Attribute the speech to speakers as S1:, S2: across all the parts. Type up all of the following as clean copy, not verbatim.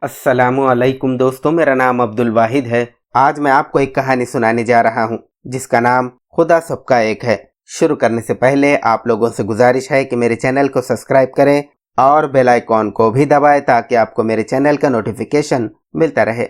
S1: अस्सलामुअलैकुम दोस्तों, मेरा नाम अब्दुल वाहिद है। आज मैं आपको एक कहानी सुनाने जा रहा हूँ जिसका नाम खुदा सबका एक है। शुरू करने से पहले आप लोगों से गुजारिश है कि मेरे चैनल को सब्सक्राइब करें और बेल आइकॉन को भी दबाएं ताकि आपको मेरे चैनल का नोटिफिकेशन मिलता रहे।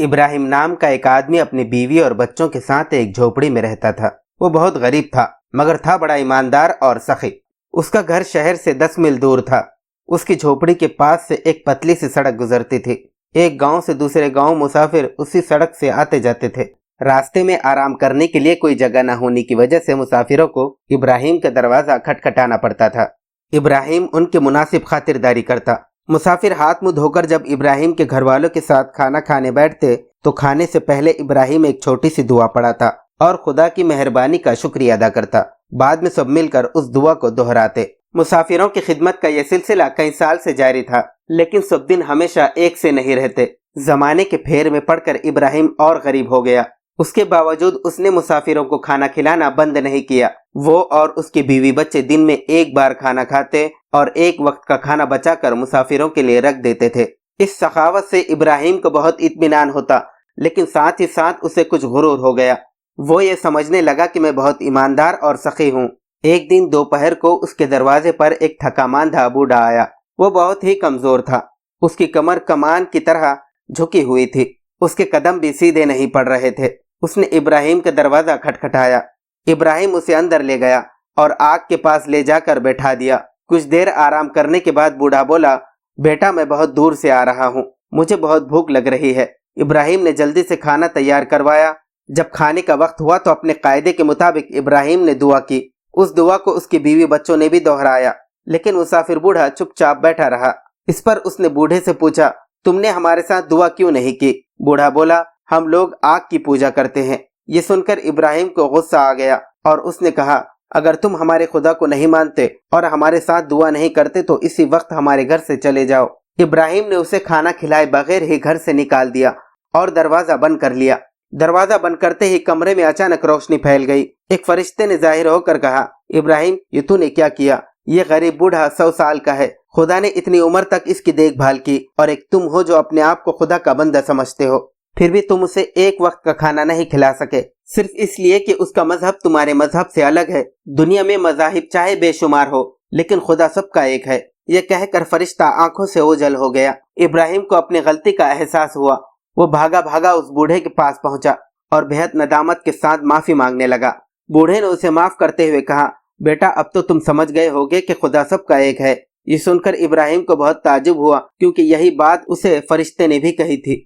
S1: इब्राहिम नाम का एक आदमी अपनी बीवी और बच्चों के साथ एक झोपड़ी में रहता था। वो बहुत गरीब था मगर था बड़ा ईमानदार और सखी। उसका घर शहर से 10 मील दूर था। उसकी झोपड़ी के पास से एक पतली सी सड़क गुजरती थी। एक गांव से दूसरे गांव मुसाफिर उसी सड़क से आते जाते थे। रास्ते में आराम करने के लिए कोई जगह न होने की वजह से मुसाफिरों को इब्राहिम का दरवाजा खटखटाना पड़ता था। इब्राहिम उनकी मुनासिब खातिरदारी करता। मुसाफिर हाथ मुंह धोकर जब इब्राहिम के घर वालों के साथ खाना खाने बैठते तो खाने से पहले इब्राहिम एक छोटी सी दुआ पढ़ाता और खुदा की मेहरबानी का शुक्रिया अदा करता। बाद में सब मिलकर उस दुआ को दोहराते। मुसाफिरों की खिदमत का यह सिलसिला कई साल से जारी था, लेकिन सब दिन हमेशा एक से नहीं रहते। जमाने के फेर में पड़कर इब्राहिम और गरीब हो गया। उसके बावजूद उसने मुसाफिरों को खाना खिलाना बंद नहीं किया। वो और उसकी बीवी बच्चे दिन में एक बार खाना खाते और एक वक्त का खाना बचाकर मुसाफिरों के लिए रख देते थे। इस सखावत से इब्राहिम को बहुत इत्मीनान होता, लेकिन साथ ही साथ उसे कुछ गुरूर हो गया। वो ये समझने लगा कि मैं बहुत ईमानदार और सखी हूँ। एक दिन दोपहर को उसके दरवाजे पर एक थकामांदा बूढ़ा आया। वो बहुत ही कमजोर था। उसकी कमर कमान की तरह झुकी हुई थी। उसके कदम भी सीधे नहीं पड़ रहे थे। उसने इब्राहिम का दरवाजा खटखटाया। इब्राहिम उसे अंदर ले गया और आग के पास ले जाकर बैठा दिया। कुछ देर आराम करने के बाद बूढ़ा बोला, बेटा मैं बहुत दूर से आ रहा हूँ, मुझे बहुत भूख लग रही है। इब्राहिम ने जल्दी से खाना तैयार करवाया। जब खाने का वक्त हुआ तो अपने कायदे के मुताबिक इब्राहिम ने दुआ की। उस दुआ को उसकी बीवी बच्चों ने भी दोहराया, लेकिन मुसाफिर बूढ़ा चुपचाप बैठा रहा। इस पर उसने बूढ़े से पूछा, तुमने हमारे साथ दुआ क्यों नहीं की? बूढ़ा बोला, हम लोग आग की पूजा करते हैं। ये सुनकर इब्राहिम को गुस्सा आ गया और उसने कहा, अगर तुम हमारे खुदा को नहीं मानते और हमारे साथ दुआ नहीं करते तो इसी वक्त हमारे घर से चले जाओ। इब्राहिम ने उसे खाना खिलाए बगैर ही घर से निकाल दिया और दरवाजा बंद कर लिया। दरवाजा बंद करते ही कमरे में अचानक रोशनी फैल गई। एक फरिश्ते ने जाहिर होकर कहा, इब्राहिम ये तूने क्या किया? ये गरीब बूढ़ा 100 साल का है। खुदा ने इतनी उम्र तक इसकी देखभाल की और एक तुम हो जो अपने आप को खुदा का बंदा समझते हो। फिर भी तुम उसे एक वक्त का खाना नहीं खिला सके, सिर्फ इसलिए कि उसका मजहब तुम्हारे मजहब से अलग है। दुनिया में मजाहिब चाहे बेशुमार हो, लेकिन खुदा सबका एक है। ये कहकर फरिश्ता आंखों से ओझल हो गया। इब्राहिम को अपनी गलती का एहसास हुआ। वो भागा भागा उस बूढ़े के पास पहुंचा और बेहद नदामत के साथ माफी मांगने लगा। बूढ़े ने उसे माफ करते हुए कहा, बेटा अब तो तुम समझ गए होगे कि खुदा सबका एक है। ये सुनकर इब्राहिम को बहुत ताज्जुब हुआ, क्योंकि यही बात उसे फरिश्ते ने भी कही थी।